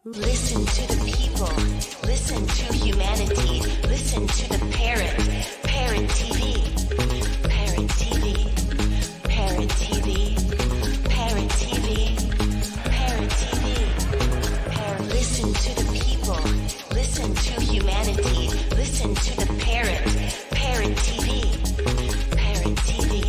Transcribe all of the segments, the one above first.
Listen to the people. Listen to humanity. Listen to the parrot. Parrot TV. Parrot TV. Parrot TV. Parrot TV. Parrot TV. Listen to the people. Listen to humanity. Listen to the parrot. Parrot TV. Parrot TV.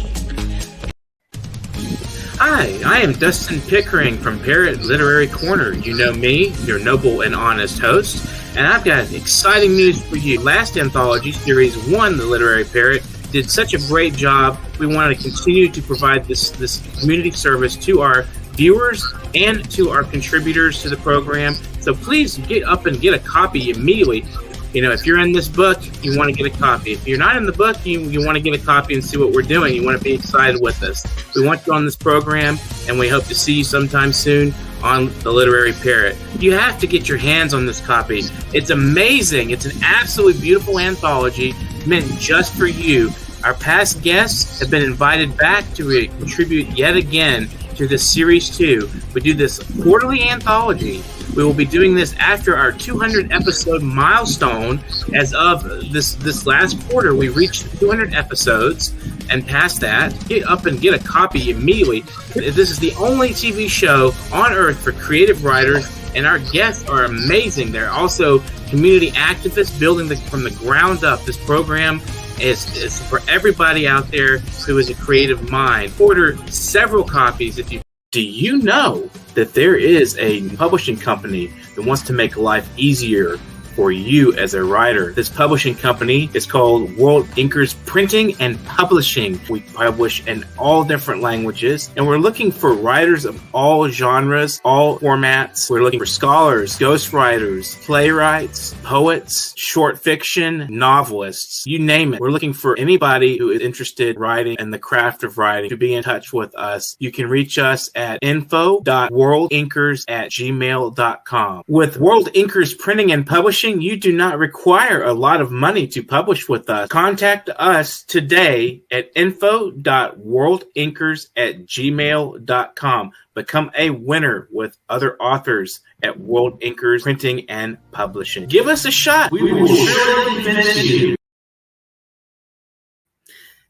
Hi, I am Dustin Pickering from Parrot Literary Corner. You know me, your noble and honest host, and I've got exciting news for you. Last anthology, Series 1, The Literary Parrot, did such a great job. We wanted to continue to provide this community service to our viewers and to our contributors to the program. So please get up and get a copy immediately. You know, if you're in this book, you want to get a copy. If you're not in the book, you want to get a copy and see what we're doing. You want to be excited with us. We want you on this program, and we hope to see you sometime soon on The Literary Parrot. You have to get your hands on this copy. It's amazing. It's an absolutely beautiful anthology meant just for you. Our past guests have been invited back to contribute yet again to this Series 2. We do this quarterly anthology. We will be doing this after our 200 episode milestone. As of this last quarter, we reached 200 episodes, and past that, get up and get a copy immediately. This is the only TV show on earth for creative writers, and our guests are amazing. They're also community activists building from the ground up. This program is for everybody out there who is a creative mind. Order several copies if you. Do you know that there is a publishing company that wants to make life easier for you as a writer? This publishing company is called World Inkers Printing and Publishing. We publish in all different languages, and we're looking for writers of all genres, all formats. We're looking for scholars, ghostwriters, playwrights, poets, short fiction, novelists, you name it. We're looking for anybody who is interested in writing and the craft of writing to be in touch with us. You can reach us at info.worldinkers@gmail.com. With World Inkers Printing and Publishing, you do not require a lot of money to publish with us. Contact us today at info.worldinkers@gmail.com. Become a winner with other authors at World Inkers Printing and Publishing. Give us a shot. We will surely finish you.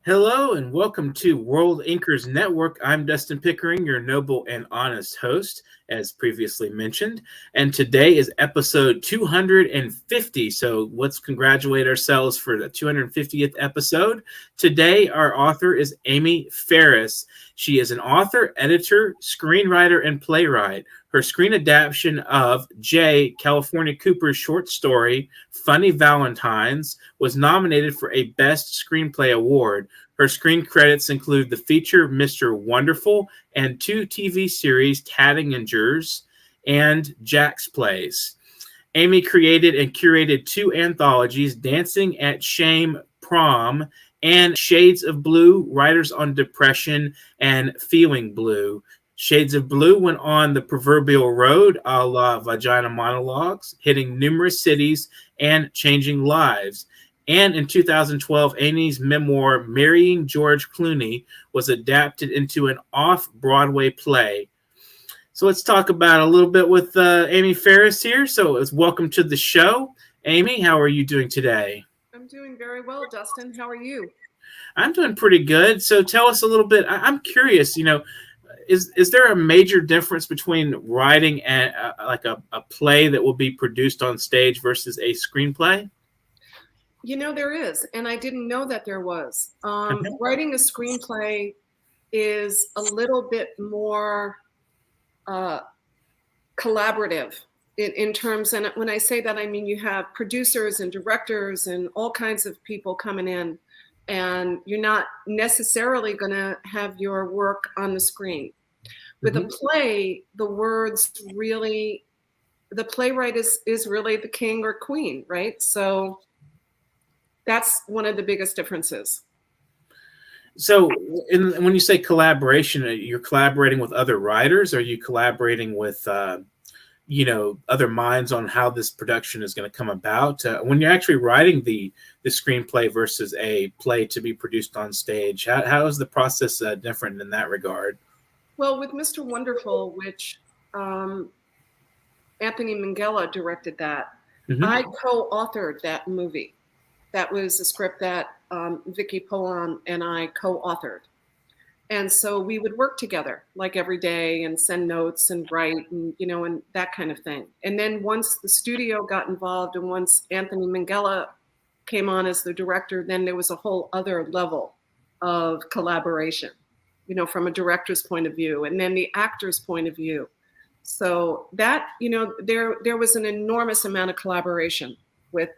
Hello and welcome to World Inkers Network. I'm Dustin Pickering, your noble and honest host, as previously mentioned. And today is episode 250. So let's congratulate ourselves for the 250th episode. Today, our author is Amy Ferris. She is an author, editor, screenwriter, and playwright. Her screen adaptation of J. California Cooper's short story, Funny Valentines, was nominated for a Best Screenplay Award. Her screen credits include the feature Mr. Wonderful and 2 TV series, Tattingers and Jack's Place. Amy created and curated 2 anthologies, Dancing at Shame Prom and Shades of Blue, Writers on Depression and Feeling Blue. Shades of Blue went on the proverbial road, a la Vagina Monologues, hitting numerous cities and changing lives. And in 2012, Amy's memoir, Marrying George Clooney, was adapted into an off-Broadway play. So let's talk about a little bit with Amy Ferris here. So welcome to the show. Amy, how are you doing today? I'm doing very well, Dustin. How are you? I'm doing pretty good. So tell us a little bit. I'm curious, is there a major difference between writing like a play that will be produced on stage versus a screenplay? There is, and I didn't know that there was. Writing a screenplay is a little bit more collaborative in terms, and when I say that, I mean you have producers and directors and all kinds of people coming in, and you're not necessarily going to have your work on the screen. With a play, the playwright is really the king or queen, right? So that's one of the biggest differences. So when you say collaboration, you're collaborating with other writers? Or are you collaborating with, other minds on how this production is going to come about? When you're actually writing the screenplay versus a play to be produced on stage, how is the process different in that regard? Well, with Mr. Wonderful, which Anthony Minghella directed that. Mm-hmm. I co-authored that movie. That was a script that Vicky Polan and I co-authored. And so we would work together like every day and send notes and write and, you know, and that kind of thing. And then once the studio got involved and once Anthony Minghella came on as the director, then there was a whole other level of collaboration, you know, from a director's point of view and then the actor's point of view. So that, you know, there was an enormous amount of collaboration with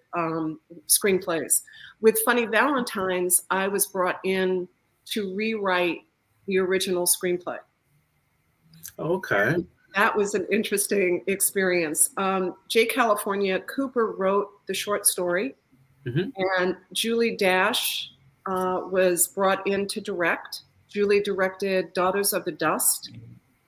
screenplays. With Funny Valentines, I was brought in to rewrite the original screenplay. Okay. And that was an interesting experience. J. California Cooper wrote the short story, Mm-hmm. and Julie Dash was brought in to direct. Julie directed Daughters of the Dust,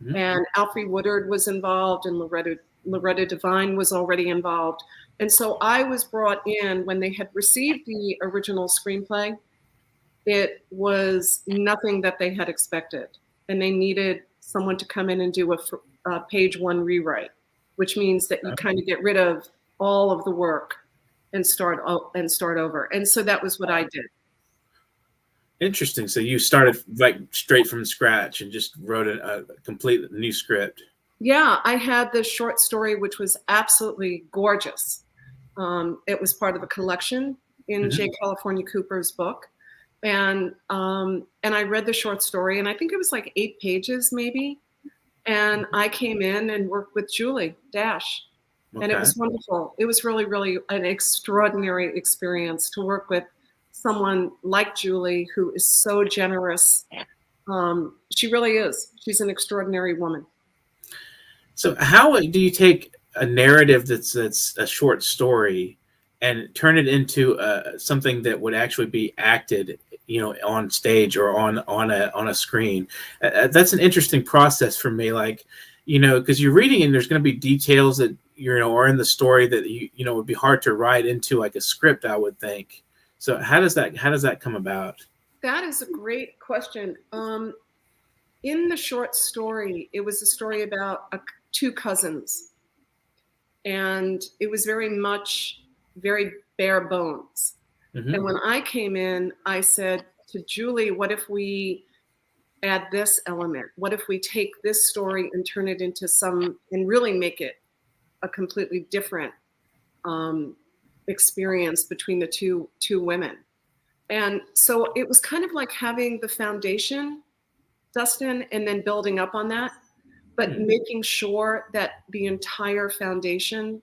Mm-hmm. and Alfre Woodard was involved, and Loretta Devine was already involved. And so I was brought in when they had received the original screenplay. It was nothing that they had expected, and they needed someone to come in and do a page one rewrite, which means that you kind of get rid of all of the work and start over. And so that was what I did. Interesting. So you started like straight from scratch and just wrote a complete new script. Yeah, I had this short story, which was absolutely gorgeous. It was part of a collection in Mm-hmm. J. California Cooper's book. And I read the short story, and I think it was like 8 pages maybe. And I came in and worked with Julie Dash, and it was wonderful. It was really, really an extraordinary experience to work with someone like Julie, who is so generous. She really is. She's an extraordinary woman. So how do you take a narrative that's a short story and turn it into something that would actually be acted, you know, on stage or on a screen? That's an interesting process for me. Like, you know, because you're reading and there's going to be details that, you know, are in the story that you know would be hard to write into like a script, I would think. So how does that come about? That is a great question. In the short story, it was a story about 2 cousins, and it was very bare bones. Mm-hmm. And when I came in, I said to Julie, what if we add this element? What if we take this story and turn it into and really make it a completely different experience between the two women? And so it was kind of like having the foundation, Dustin, and then building up on that, but making sure that the entire foundation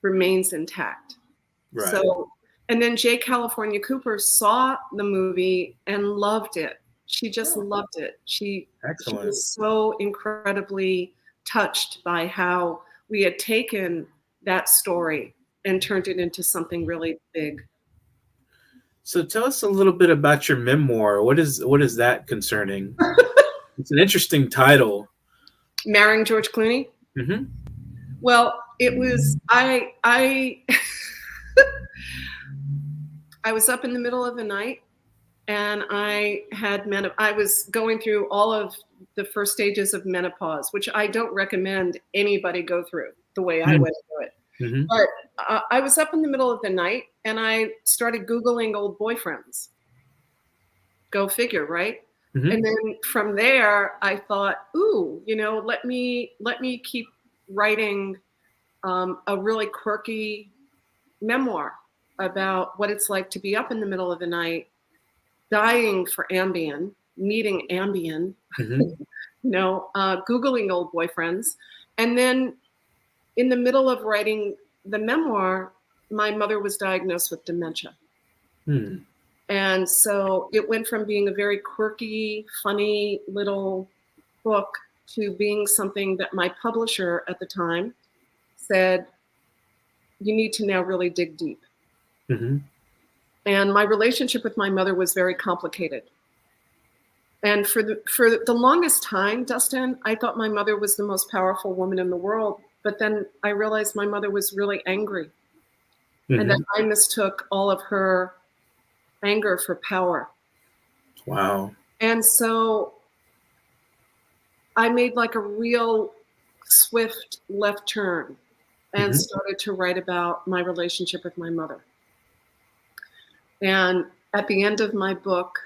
remains intact. Right. So, and then J. California Cooper saw the movie and loved it. She just loved it. She was so incredibly touched by how we had taken that story and turned it into something really big. So tell us a little bit about your memoir. What is that concerning? It's an interesting title. Marrying George Clooney? Mm-hmm. Well, it was, I was up in the middle of the night, and I was going through all of the first stages of menopause, which I don't recommend anybody go through the way I went through it. Mm-hmm. But I was up in the middle of the night, and I started Googling old boyfriends. Go figure, right? Mm-hmm. And then from there, I thought, ooh, you know, let me keep writing a really quirky memoir about what it's like to be up in the middle of the night, dying for Ambien, needing Ambien, Mm-hmm. you know, Googling old boyfriends. And then in the middle of writing the memoir, my mother was diagnosed with dementia. Hmm. And so it went from being a very quirky, funny little book to being something that my publisher at the time said, you need to now really dig deep. Mm-hmm. And my relationship with my mother was very complicated. And for the longest time, Dustin, I thought my mother was the most powerful woman in the world. But then I realized my mother was really angry. Mm-hmm. And that I mistook all of her anger for power. Wow. And so I made like a real swift left turn and Mhm. started to write about my relationship with my mother. And at the end of my book,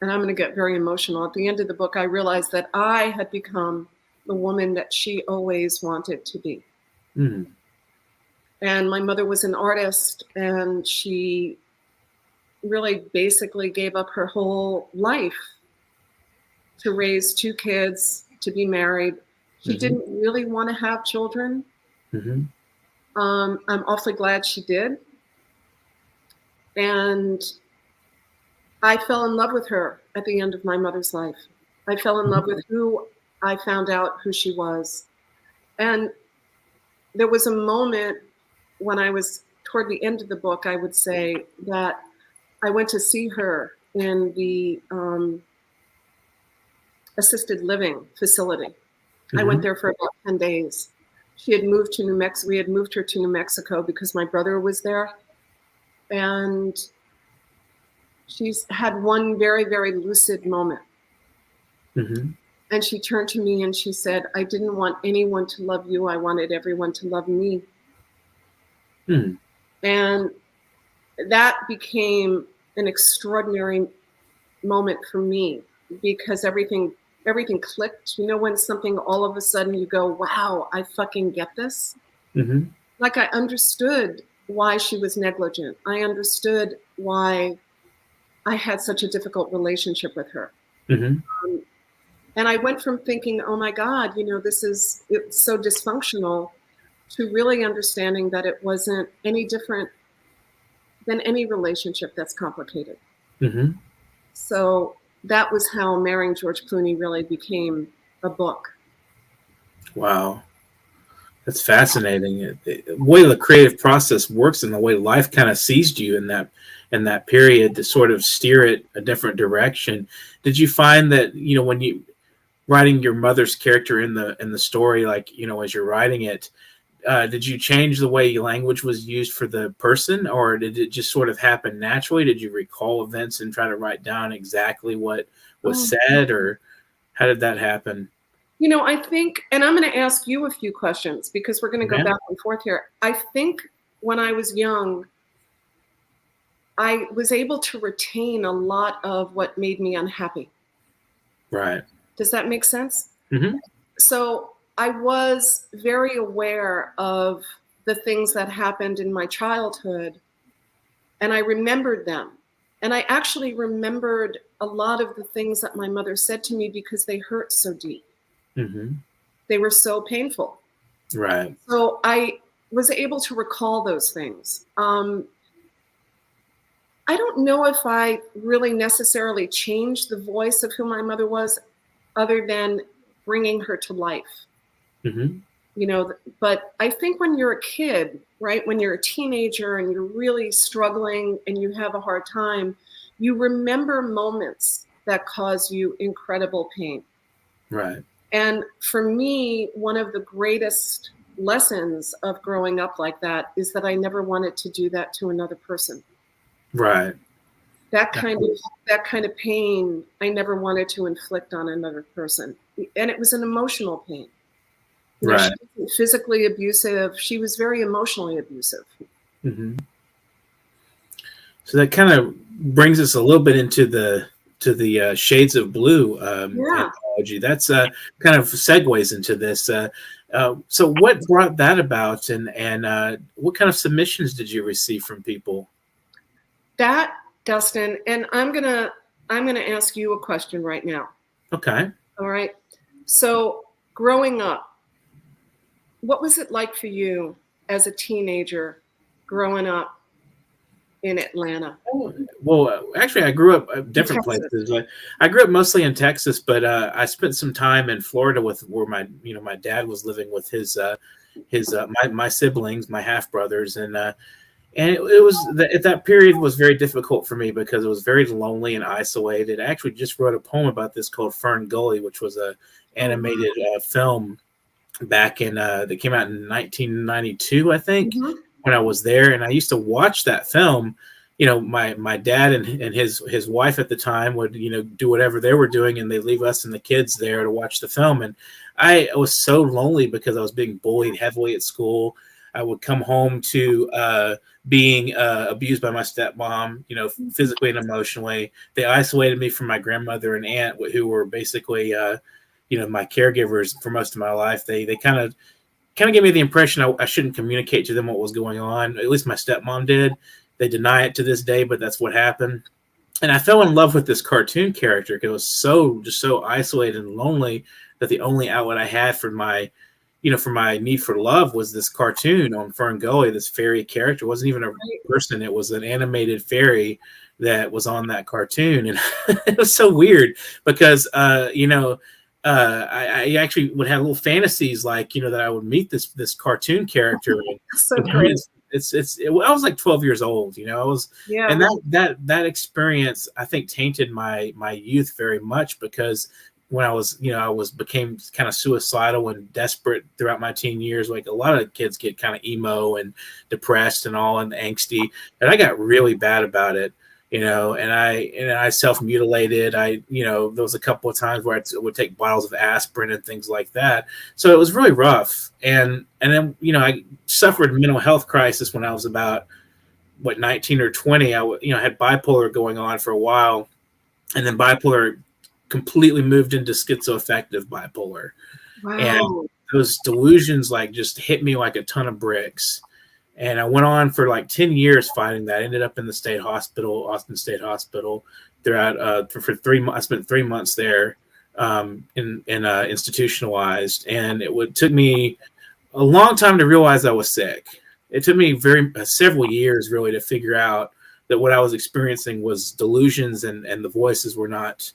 and I'm going to get very emotional, at the end of the book, I realized that I had become the woman that she always wanted to be. Mm. And my mother was an artist, and she really basically gave up her whole life to raise 2 kids, to be married. She Mhm. didn't really want to have children. Mhm. I'm awfully glad she did. And I fell in love with her at the end of my mother's life. I fell in love Mhm. with who I found out who she was. And there was a moment when I was toward the end of the book, I would say, that I went to see her in the assisted living facility. I went Mhm. there for about 10 days. She had moved to New Mexico. We had moved her to New Mexico because my brother was there. And she's had one very, very lucid moment. Mhm. And she turned to me and she said, I didn't want anyone to love you. I wanted everyone to love me. Mm. And that became an extraordinary moment for me because everything clicked. You know, when something all of a sudden you go, wow, I fucking get this. Mhm. Like I understood why she was negligent. I understood why I had such a difficult relationship with her. Mhm. And I went from thinking, oh my God, you know, it's so dysfunctional, to really understanding that it wasn't any different than any relationship that's complicated. Mhm. So that was how Marrying George Clooney really became a book. Wow. That's fascinating. The way the creative process works and the way life kind of seized you in that period to sort of steer it a different direction. Did you find that, you know, when you writing your mother's character in the story, like, you know, as you're writing it, did you change the way language was used for the person, or did it just sort of happen naturally? Did you recall events and try to write down exactly what was Oh, said, or how did that happen? you know, I think, and I'm going to ask you a few questions because we're going to go Yeah. back and forth here. I think when I was young, I was able to retain a lot of what made me unhappy. Right. Does that make sense? Mm-hmm. So I was very aware of the things that happened in my childhood, and I remembered them. And I actually remembered a lot of the things that my mother said to me because they hurt so deep. Mm-hmm. They were so painful. Right. So I was able to recall those things. I don't know if I really necessarily changed the voice of who my mother was, other than bringing her to life. Mm-hmm. You know, but I think when you're a kid, right, when you're a teenager and you're really struggling and you have a hard time, you remember moments that cause you incredible pain. Right. And for me, one of the greatest lessons of growing up like that is that I never wanted to do that to another person. Right. That Yeah. kind of that kind of pain I never wanted to inflict on another person. And it was an emotional pain. You know, she Right. wasn't physically abusive. She was very emotionally abusive. Mm-hmm. So that kind of brings us a little bit into the Shades of Blue Yeah. anthology. That's kind of segues into this. So what brought that about, and what kind of submissions did you receive from people? That, Dustin, and I'm gonna ask you a question right now. Okay. All right. So growing up, what was it like for you as a teenager growing up in Atlanta? Well, actually, I grew up In different Texas. places. I grew up mostly in Texas, but I spent some time in Florida with where my dad was living with my siblings, my half brothers, and it was at that period was very difficult for me because it was very lonely and isolated. I actually just wrote a poem about this called Fern Gully, which was a Oh, animated film back in that came out in 1992, I think, mhm. when I was there, and I used to watch that film. You know, my dad and his wife at the time would, you know, do whatever they were doing, and they leave us and the kids there to watch the film. And I was so lonely because I was being bullied heavily at school. I would come home to being abused by my stepmom, you know, physically and emotionally. They isolated me from my grandmother and aunt, who were basically, you know, my caregivers for most of my life. They kind of gave me the impression I shouldn't communicate to them what was going on. At least my stepmom did. They deny it to this day, but that's what happened. And I fell in love with this cartoon character because it was just so isolated and lonely that the only outlet I had for my, you know, for my need for love was this cartoon on Fern Gully. This fairy character. It wasn't even a person. It was an animated fairy that was on that cartoon. And it was so weird because, you know, I actually would have little fantasies like, you know, that I would meet this cartoon character. So great. I was like 12 years old, you know. And that experience I think tainted my youth very much, because when I was, you know, became kind of suicidal and desperate throughout my teen years. Like a lot of kids get kind of emo and depressed and all and angsty, and I got really bad about it. You know, and I self-mutilated. You know, there was a couple of times where I would take bottles of aspirin and things like that. So it was really rough. And then, you know, I suffered a mental health crisis when I was about 19 or 20. I had bipolar going on for a while, and then bipolar completely moved into schizoaffective bipolar. Wow. And those delusions like just hit me like a ton of bricks. And I went on for like 10 years fighting that. I ended up in the state hospital, Austin State Hospital, throughout for 3 months. I spent 3 months there, institutionalized. And it took me a long time to realize I was sick. It took me several years really to figure out that what I was experiencing was delusions, and the voices were not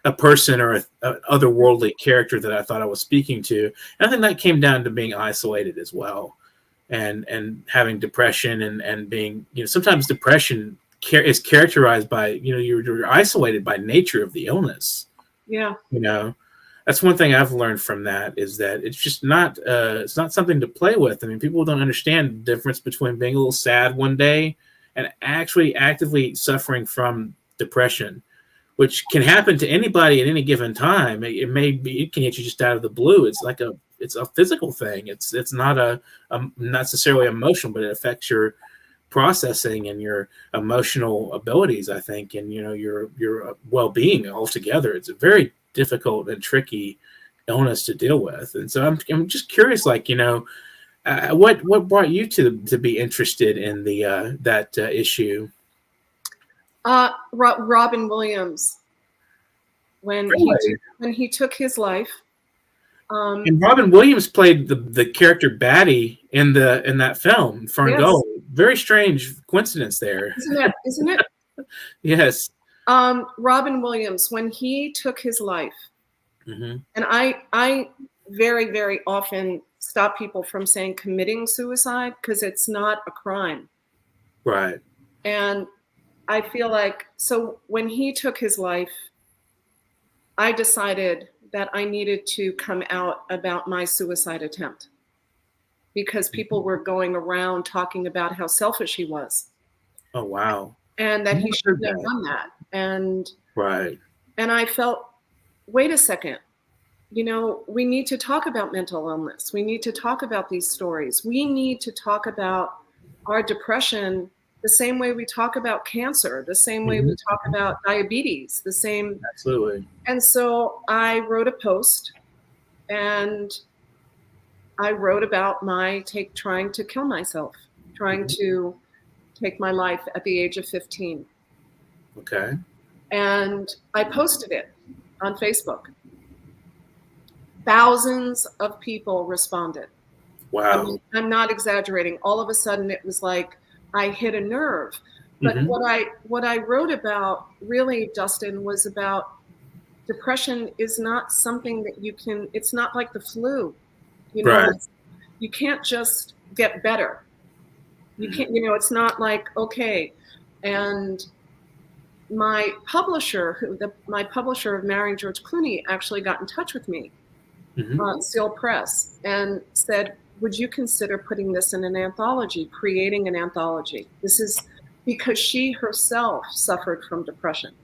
a person or an otherworldly character that I thought I was speaking to. And I think that came down to being isolated as well. And having depression and being, you know, sometimes depression is characterized by, you know, you're isolated by nature of the illness. Yeah. You know, that's one thing I've learned from that, is that it's just it's not something to play with. I mean, people don't understand the difference between being a little sad one day and actually actively suffering from depression, which can happen to anybody at any given time. It can hit you just out of the blue. It's a physical thing. It's not not necessarily emotional, but it affects your processing and your emotional abilities, I think, and, you know, your well-being altogether. It's a very difficult and tricky illness to deal with. And so I'm just curious, like, you know, what brought you to be interested in that issue? Robin Williams, when he took his life. And Robin Williams played the character Batty in that film, Fern Gully. Very strange coincidence there. Isn't it? Yes. Robin Williams, when he took his life, mm-hmm. and I very, very often stop people from saying committing suicide, because it's not a crime. Right. And I feel like, so when he took his life, I decided that I needed to come out about my suicide attempt, because people were going around talking about how selfish he was. Oh, wow. And that he shouldn't have done that. And right. And I felt, wait a second, you know, we need to talk about mental illness. We need to talk about these stories. We need to talk about our depression the same way we talk about cancer, the same way we talk about diabetes, the same. Absolutely. And so I wrote a post, and I wrote about my trying to kill myself, trying to take my life at the age of 15. Okay. And I posted it on Facebook. Thousands of people responded. Wow. I'm not exaggerating. All of a sudden it was like I hit a nerve. But what I wrote about really, Dustin, was about depression is not something that it's not like the flu. You know, right. You can't just get better. You can't, you know, it's not like, okay. And my publisher, my publisher of Marrying George Clooney, actually got in touch with me, Seal Press, and said, would you consider putting this in an anthology, creating an anthology? This is because she herself suffered from depression.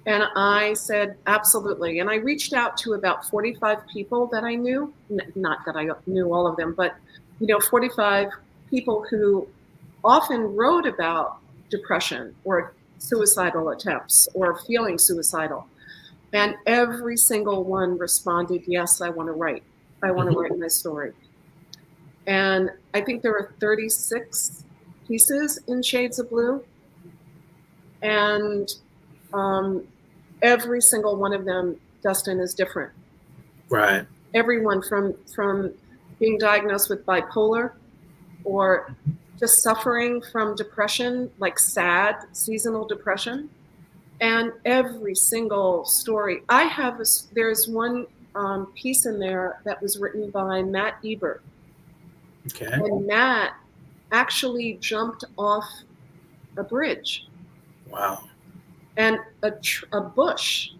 And I said, absolutely. And I reached out to about 45 people that I knew, not that I knew all of them, but 45 people who often wrote about depression or suicidal attempts or feeling suicidal. And every single one responded, yes, I want to write. I want to write my story. And I think there were 36 pieces in Shades of Blue. And every single one of them, Dustin, is different. Right. Everyone from being diagnosed with bipolar or just suffering from depression, like sad seasonal depression. And every single story. There's one piece in there that was written by Matt Ebert. Okay. And Matt actually jumped off a bridge. Wow. And a bush,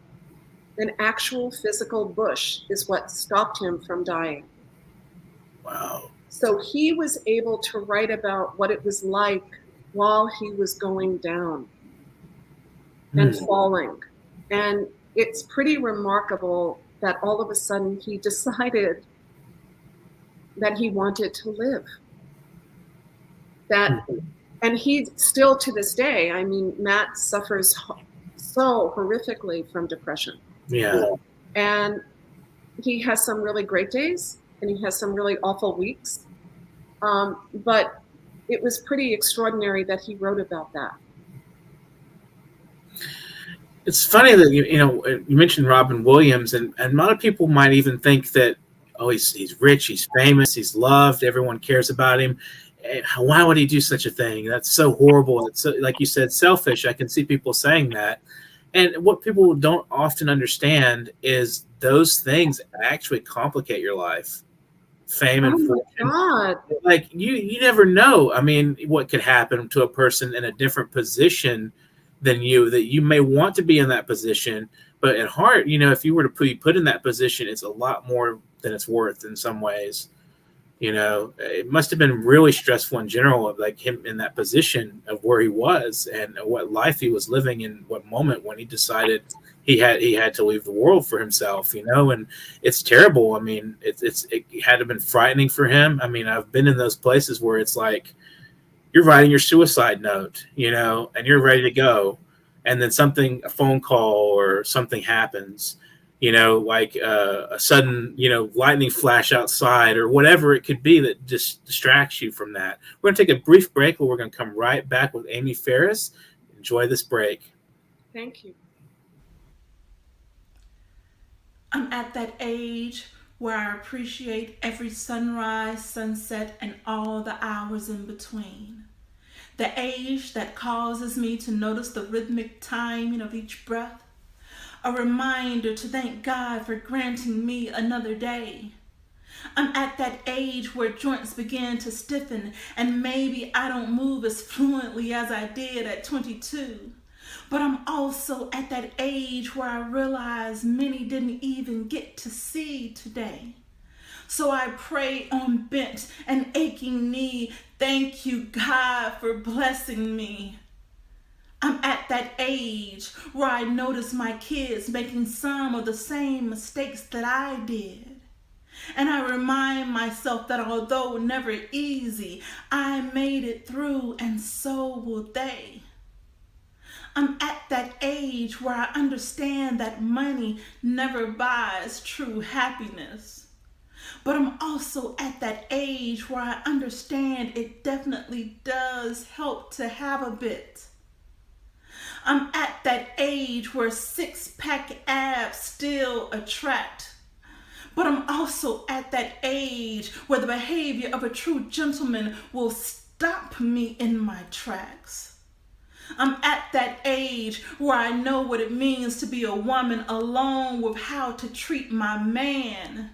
an actual physical bush, is what stopped him from dying. Wow. So he was able to write about what it was like while he was going down and falling. And it's pretty remarkable that all of a sudden he decided that he wanted to live. And he still, to this day, I mean, Matt suffers so horrifically from depression. Yeah. And he has some really great days and he has some really awful weeks. But it was pretty extraordinary that he wrote about that. It's funny that you mentioned Robin Williams, and a lot of people might even think that, oh, he's rich, he's famous, he's loved, everyone cares about him. Why would he do such a thing? That's so horrible. It's so, like you said, selfish. I can see people saying that. And what people don't often understand is those things actually complicate your life. Fame and fortune. God. Like you never know. I mean, what could happen to a person in a different position than you, that you may want to be in that position, but at heart, if you were to be put in that position, it's a lot more than it's worth in some ways. It must have been really stressful in general, of like him in that position of where he was and what life he was living in, what moment when he decided he had to leave the world for himself, and it's terrible. I mean, it had to have been frightening for him. I mean, I've been in those places where it's like you're writing your suicide note, and you're ready to go, and then a phone call or something happens, like a sudden, lightning flash outside or whatever it could be that just distracts you from that. We're going to take a brief break, but we're going to come right back with Amy Ferris. Enjoy this break. Thank you. I'm at that age where I appreciate every sunrise, sunset, and all the hours in between. The age that causes me to notice the rhythmic timing of each breath. A reminder to thank God for granting me another day. I'm at that age where joints begin to stiffen and maybe I don't move as fluently as I did at 22. But I'm also at that age where I realize many didn't even get to see today. So I pray on bent and aching knee, thank you, God, for blessing me. I'm at that age where I notice my kids making some of the same mistakes that I did. And I remind myself that although never easy, I made it through and so will they. I'm at that age where I understand that money never buys true happiness. But I'm also at that age where I understand it definitely does help to have a bit. I'm at that age where six-pack abs still attract. But I'm also at that age where the behavior of a true gentleman will stop me in my tracks. I'm at that age where I know what it means to be a woman alone with how to treat my man.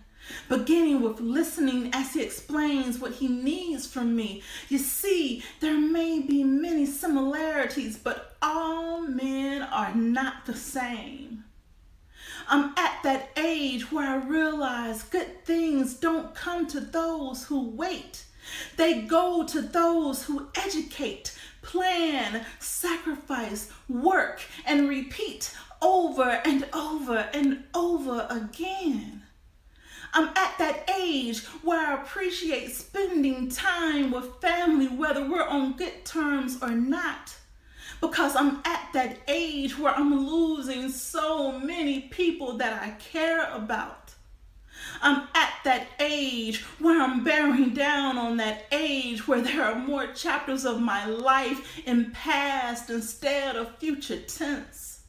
Beginning with listening as he explains what he needs from me. You see, there may be many similarities, but all men are not the same. I'm at that age where I realize good things don't come to those who wait. They go to those who educate, plan, sacrifice, work, and repeat over and over and over again. I'm at that age where I appreciate spending time with family, whether we're on good terms or not. Because I'm at that age where I'm losing so many people that I care about. I'm at that age where I'm bearing down on that age where there are more chapters of my life in past instead of future tense.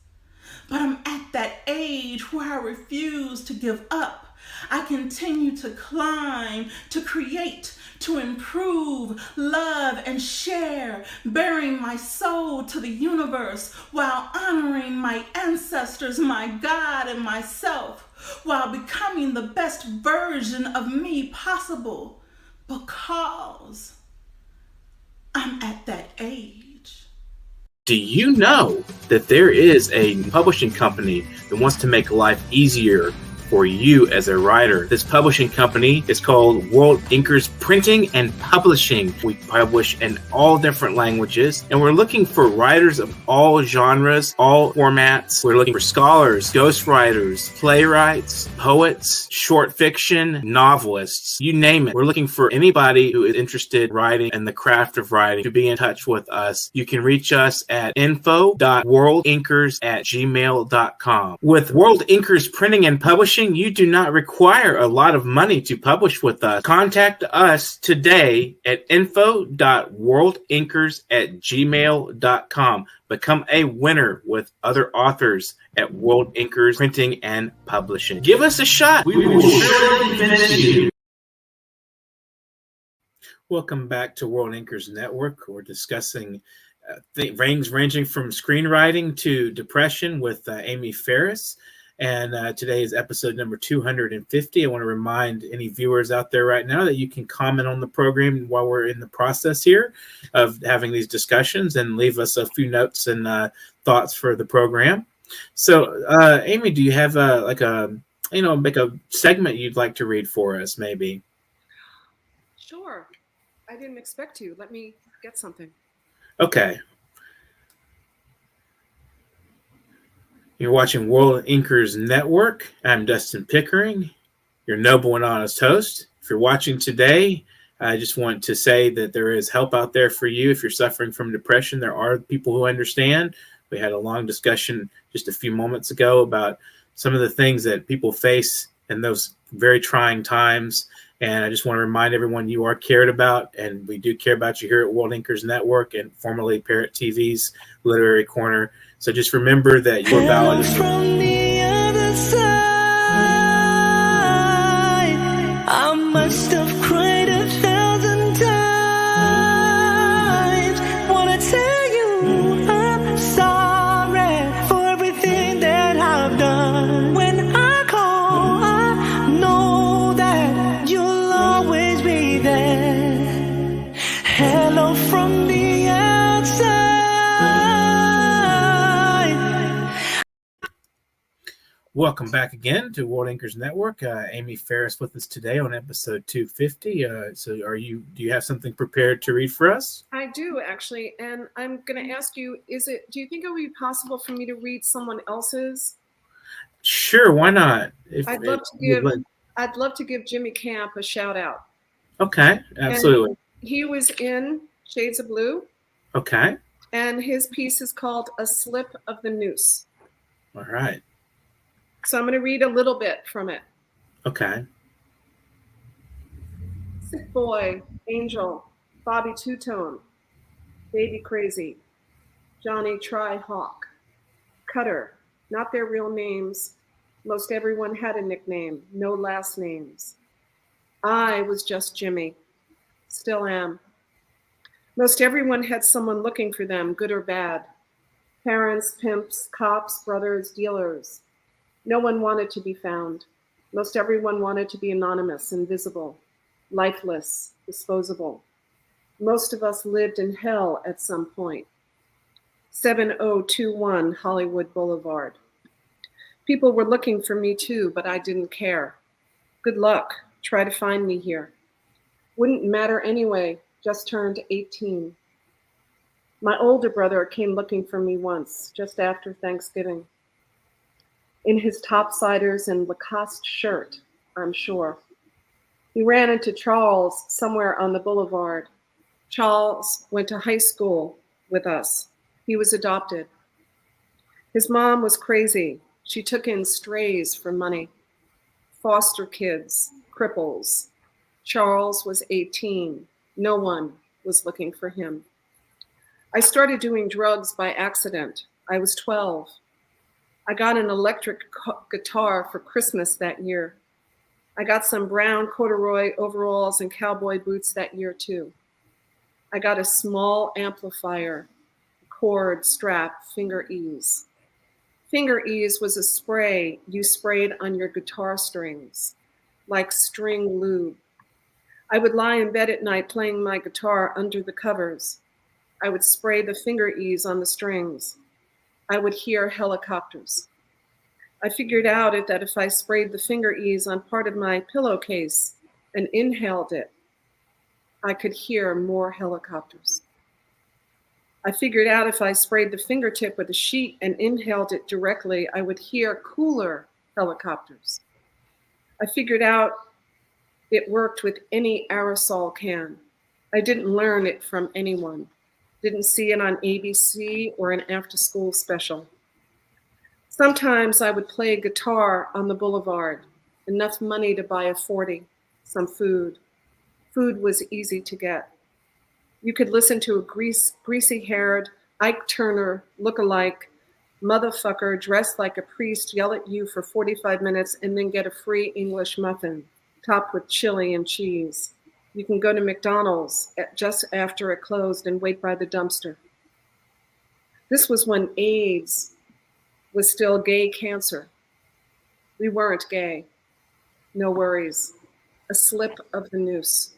But I'm at that age where I refuse to give up. I continue to climb, to create, to improve, love, and share, bearing my soul to the universe while honoring my ancestors, my God, and myself, while becoming the best version of me possible, because I'm at that age. Do you know that there is a publishing company that wants to make life easier for you as a writer? This publishing company is called World Inkers Printing and Publishing. We publish in all different languages, and we're looking for writers of all genres, all formats. We're looking for scholars, ghostwriters, playwrights, poets, short fiction, novelists, you name it. We're looking for anybody who is interested in writing and the craft of writing to be in touch with us. You can reach us at info.worldinkers@gmail.com. With World Inkers Printing and Publishing, you do not require a lot of money to publish with us. Contact us today at info.worldinkers@gmail.com. Become a winner with other authors at World Inkers Printing and Publishing. Give us a shot. We will surely finish you. Welcome back to World Inkers Network. We're discussing things ranging from screenwriting to depression with Amy Ferris. And today is episode number 250. I want to remind any viewers out there right now that you can comment on the program while we're in the process here of having these discussions and leave us a few notes and thoughts for the program. So, Amy, do you have like a segment you'd like to read for us, maybe? Sure. I didn't expect to. Let me get something. Okay. You're watching World Inkers Network. I'm Dustin Pickering, your noble and honest host. If you're watching today, I just want to say that there is help out there for you. If you're suffering from depression, there are people who understand. We had a long discussion just a few moments ago about some of the things that people face in those very trying times. And I just want to remind everyone you are cared about, and we do care about you here at World Inkers Network and formerly Parrot TV's Literary Corner. So just remember that you're valid. From the other side, I must have cried 1,000 times. Wanna tell you I'm sorry for everything that I've done. When I call, I know that you'll always be there. Hello from the outside. Welcome back again to World Inkers Network. Amy Ferris with us today on episode 250. So do you have something prepared to read for us? I do, actually, and I'm going to ask you, do you think it would be possible for me to read someone else's? Sure, why not? I'd love to give Jimmy Camp a shout out. Okay, absolutely. And he was in Shades of Blue. Okay. And his piece is called A Slip of the Noose. All right. So I'm going to read a little bit from it. Okay. Sick Boy, Angel, Bobby Two-Tone, Baby Crazy, Johnny Tri-Hawk, Cutter, not their real names. Most everyone had a nickname, no last names. I was just Jimmy, still am. Most everyone had someone looking for them, good or bad. Parents, pimps, cops, brothers, dealers. No one wanted to be found. Most everyone wanted to be anonymous, invisible, lifeless, disposable. Most of us lived in hell at some point. 7021 Hollywood Boulevard. People were looking for me too, but I didn't care. Good luck. Try to find me here. Wouldn't matter anyway, just turned 18. My older brother came looking for me once, just after Thanksgiving. in his topsiders and Lacoste shirt, I'm sure. He ran into Charles somewhere on the boulevard. Charles went to high school with us. He was adopted. His mom was crazy. She took in strays for money, foster kids, cripples. Charles was 18. No one was looking for him. I started doing drugs by accident. I was 12. I got an electric guitar for Christmas that year. I got some brown corduroy overalls and cowboy boots that year too. I got a small amplifier, cord, strap, finger ease. Finger ease was a spray you sprayed on your guitar strings, like string lube. I would lie in bed at night playing my guitar under the covers. I would spray the finger ease on the strings. I would hear helicopters. I figured out that if I sprayed the finger ease on part of my pillowcase and inhaled it, I could hear more helicopters. I figured out if I sprayed the fingertip with a sheet and inhaled it directly, I would hear cooler helicopters. I figured out it worked with any aerosol can. I didn't learn it from anyone. Didn't see it on ABC or an after-school special. Sometimes I would play guitar on the boulevard, enough money to buy a 40, some food. Food was easy to get. You could listen to a greasy-haired Ike Turner look-alike motherfucker dressed like a priest yell at you for 45 minutes and then get a free English muffin, topped with chili and cheese. You can go to McDonald's just after it closed and wait by the dumpster. This was when AIDS was still gay cancer. We weren't gay. No worries. A slip of the noose.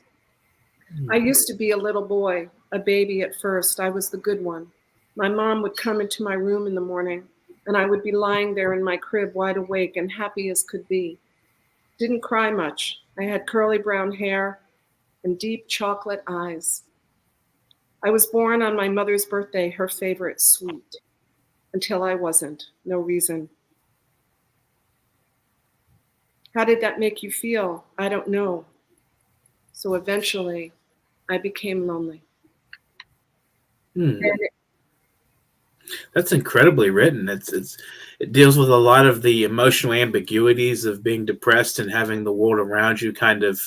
I used to be a little boy, a baby at first. I was the good one. My mom would come into my room in the morning, and I would be lying there in my crib wide awake and happy as could be. Didn't cry much. I had curly brown hair and deep chocolate eyes. I was born on my mother's birthday, her favorite sweet, until I wasn't. No reason. How did that make you feel? I don't know. So eventually, I became lonely. That's incredibly written. It deals with a lot of the emotional ambiguities of being depressed and having the world around you kind of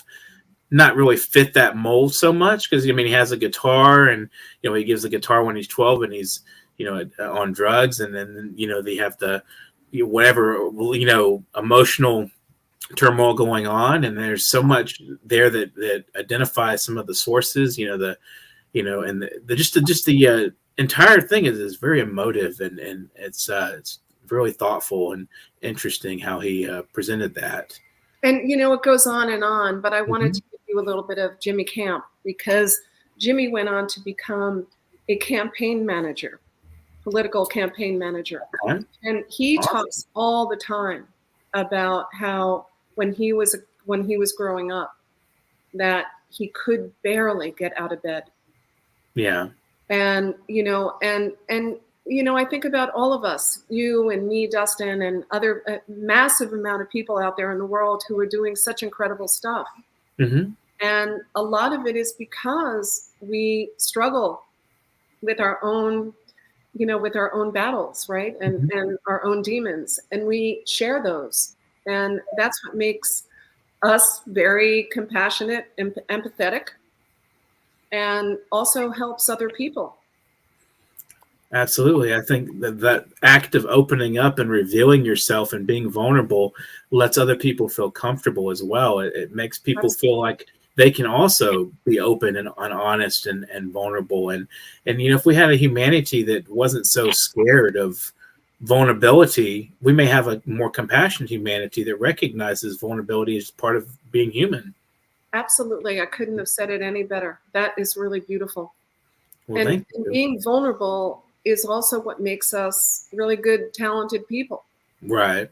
not really fit that mold so much. Because I mean, he has a guitar, and he gives the guitar when he's 12, and he's on drugs, and then they have the whatever emotional turmoil going on, and there's so much there that identifies some of the sources, and the entire thing is very emotive, and it's really thoughtful and interesting how he presented that. And it goes on, but I wanted to give you a little bit of Jimmy Camp, because Jimmy went on to become a campaign manager, political campaign manager. Okay. And he talks all the time about how when he was growing up, that he could barely get out of bed. Yeah. And I think about all of us, you and me, Dustin, and other massive amount of people out there in the world who are doing such incredible stuff. Mm-hmm. And a lot of it is because we struggle with our own, battles, right? And our own demons, and we share those. And that's what makes us very compassionate and empathetic, and also helps other people. Absolutely. I think that act of opening up and revealing yourself and being vulnerable lets other people feel comfortable as well. It makes people feel like they can also be open and honest and vulnerable. And if we had a humanity that wasn't so scared of vulnerability, we may have a more compassionate humanity that recognizes vulnerability as part of being human. Absolutely. I couldn't have said it any better. That is really beautiful. Well, and being vulnerable is also what makes us really good, talented people. Right.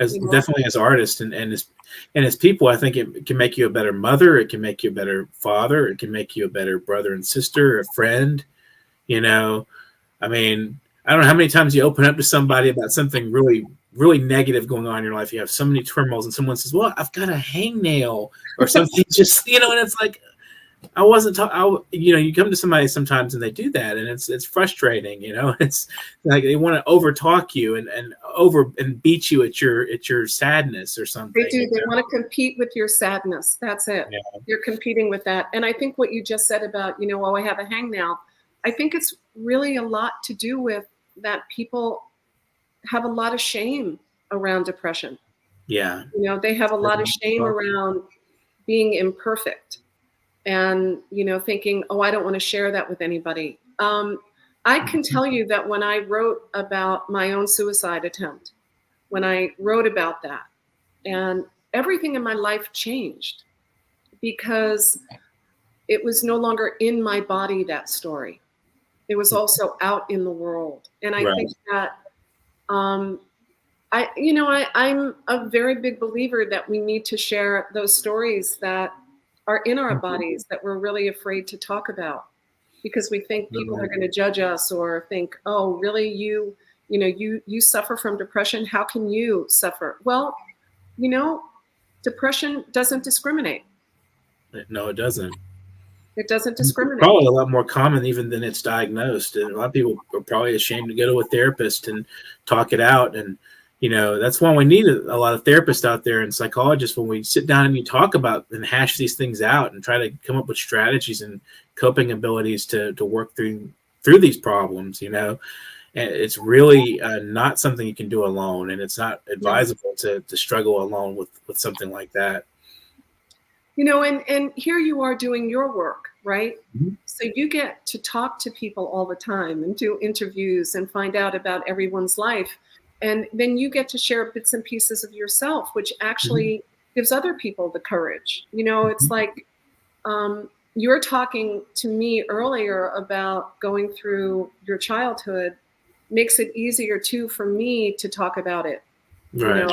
Definitely as artists and as people, I think it can make you a better mother. It can make you a better father. It can make you a better brother and sister, a friend. I mean, I don't know how many times you open up to somebody about something really, really negative going on in your life, you have so many turmoils, and someone says, well, I've got a hangnail or something, just, you know, and it's like, I wasn't talking, you know, you come to somebody sometimes and they do that, and it's frustrating, you know, it's like they want to over talk you and beat you at your sadness or something. They do. They want to compete with your sadness. That's it. Yeah. You're competing with that. And I think what you just said about, you know, oh, I have a hangnail, I think it's really a lot to do with that people have a lot of shame around depression. Yeah. You know, they have a lot of shame around being imperfect. And, you know, thinking, oh, I don't want to share that with anybody. I can tell you that when I wrote about my own suicide attempt, when I wrote about that, and everything in my life changed because it was no longer in my body, that story. It was also out in the world. And I think that, I'm a very big believer that we need to share those stories that are in our bodies that we're really afraid to talk about because we think people are going to judge us or think, oh, really, you suffer from depression. How can you suffer? Well, you know, depression doesn't discriminate. No, it doesn't. It doesn't discriminate. It's probably a lot more common even than it's diagnosed. And a lot of people are probably ashamed to go to a therapist and talk it out. And, you know, that's why we need a lot of therapists out there and psychologists when we sit down and you talk about and hash these things out and try to come up with strategies and coping abilities to work through these problems, you know. And it's really not something you can do alone. And it's not advisable to struggle alone with something like that. You know, and here you are doing your work, right? Mm-hmm. So you get to talk to people all the time and do interviews and find out about everyone's life. And then you get to share bits and pieces of yourself, which actually gives other people the courage. You know, it's like you were talking to me earlier about going through your childhood makes it easier too for me to talk about it, you know,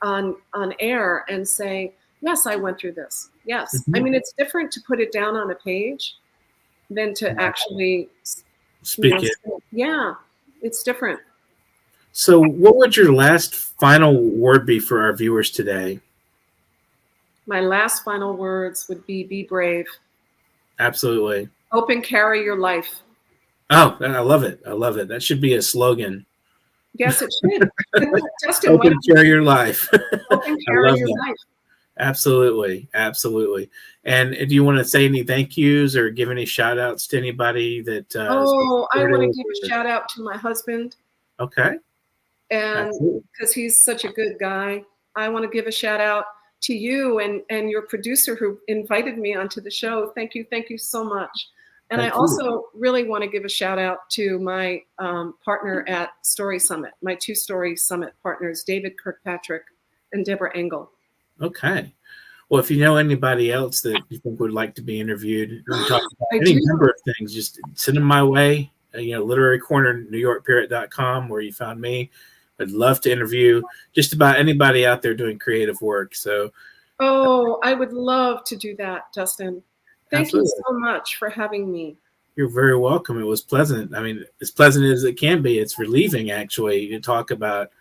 on air and say, yes, I went through this. Yes. I mean, it's different to put it down on a page than to actually speak it. Yeah, it's different. So what would your last final word be for our viewers today? My last final words would be brave. Absolutely. Open, carry your life. Oh, I love it. I love it. That should be a slogan. Yes, it should. Justin, open, carry your life. Open, carry your life. Absolutely. Absolutely. And do you want to say any thank yous or give any shout outs to anybody that? I want to give a shout out to my husband. Okay. And because he's such a good guy, I want to give a shout out to you and your producer who invited me onto the show. Thank you so much. And I also really want to give a shout out to my partner at Story Summit, my 2 Story Summit partners, David Kirkpatrick and Deborah Engel. Okay. Well, if you know anybody else that you think would like to be interviewed, or talk about any number of things, just send them my way. Literary Corner, NewYorkParrot.com, where you found me. I'd love to interview just about anybody out there doing creative work. So, I would love to do that, Justin. Thank you so much for having me. You're very welcome. It was pleasant. I mean, as pleasant as it can be, it's relieving actually to talk about,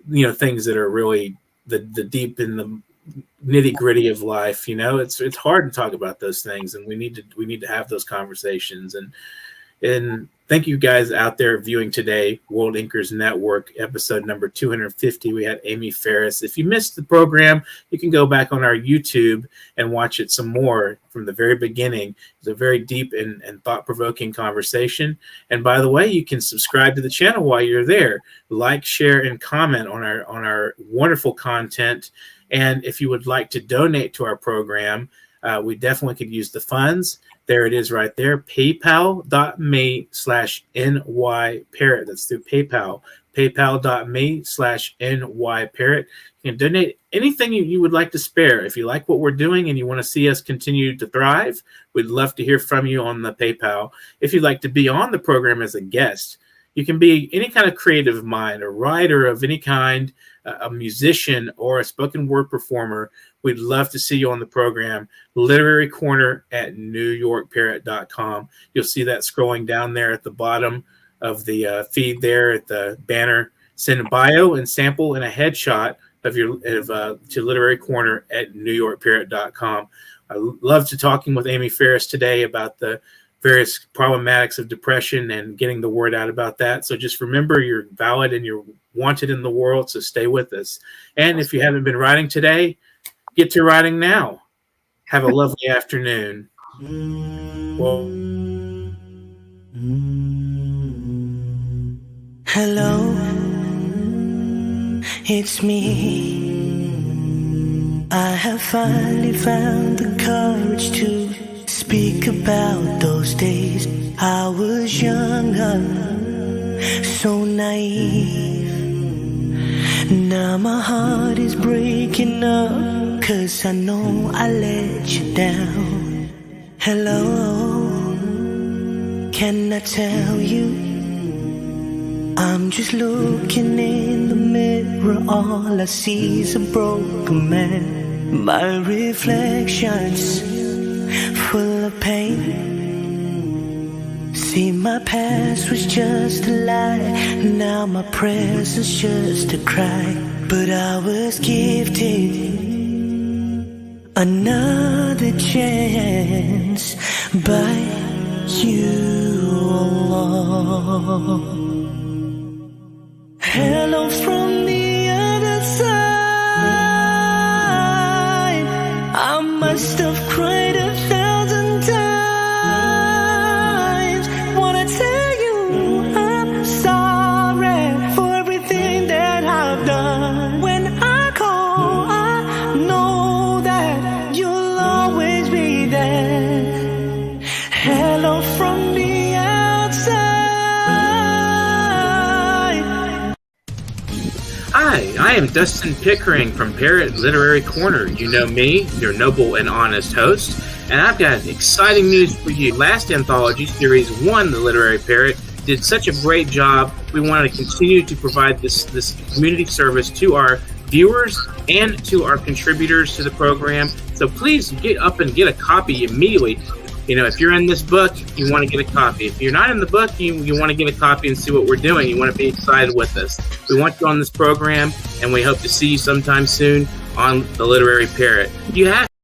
things that are really the deep in the nitty gritty of life. It's hard to talk about those things, and we need to have those conversations. And thank you guys out there viewing today, World Inkers Network, episode number 250. We had Amy Ferris. If you missed the program, you can go back on our YouTube and watch it some more from the very beginning. It's a very deep and thought-provoking conversation. And by the way, you can subscribe to the channel while you're there. Like, share, and comment on our wonderful content. And if you would like to donate to our program, we definitely could use the funds. There it is right there, paypal.me/nyparrot. That's through PayPal, paypal.me/nyparrot. You can donate anything you would like to spare. If you like what we're doing and you want to see us continue to thrive, we'd love to hear from you on the PayPal. If you'd like to be on the program as a guest, you can be any kind of creative mind, a writer of any kind, a musician, or a spoken word performer. We'd love to see you on the program. Literary Corner at NewYorkParrot.com. You'll see that scrolling down there at the bottom of the feed there at the banner. Send a bio and sample and a headshot of your to Literary Corner at NewYorkParrot.com. I love to talking with Amy Ferris today about the various problematics of depression and getting the word out about that. So just remember, you're valid and you're wanted in the world, so stay with us. And if you haven't been writing today, get to writing now. Have a lovely afternoon. Well, hello, it's me. I have finally found the courage to speak about those days I was younger, so naive. Now my heart is breaking up, 'cause I know I let you down. Hello, can I tell you? I'm just looking in the mirror, all I see is a broken man. My reflection's full of pain. See, my past was just a lie, now my present's just a cry. But I was gifted another chance by you. Hello from the other side. I must have cried 1,000 times. Wanna tell you I'm sorry for everything that I've done. When I call, I know that you'll always be there. Hello from the outside. hi, I am Dustin Pickering from Parrot Literary Corner. You know me, your noble and honest host, and I've got exciting news for you. Last anthology, Series 1, The Literary Parrot, did such a great job. We wanted to continue to provide this community service to our viewers and to our contributors to the program. So please get up and get a copy immediately. You know, if you're in this book, you want to get a copy. If you're not in the book, you want to get a copy and see what we're doing. You want to be excited with us. We want you on this program, and we hope to see you sometime soon on The Literary Parrot.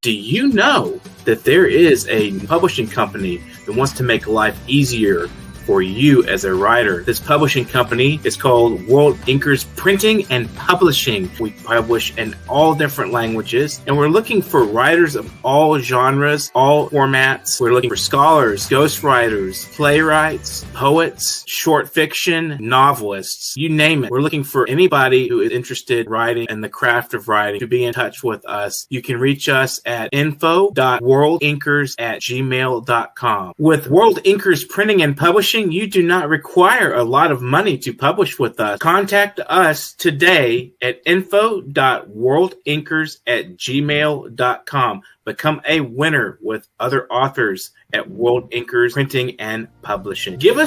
Do you know that there is a publishing company that wants to make life easier for you as a writer? This publishing company is called World Inkers Printing and Publishing. We publish in all different languages, and we're looking for writers of all genres, all formats. We're looking for scholars, ghostwriters, playwrights, poets, short fiction, novelists, you name it. We're looking for anybody who is interested in writing and the craft of writing to be in touch with us. You can reach us at info.worldinkers@gmail.com. With World Inkers Printing and Publishing, you do not require a lot of money to publish with us. Contact us today at info.worldinkers@gmail.com. Become a winner with other authors at World Inkers Printing and Publishing. Give us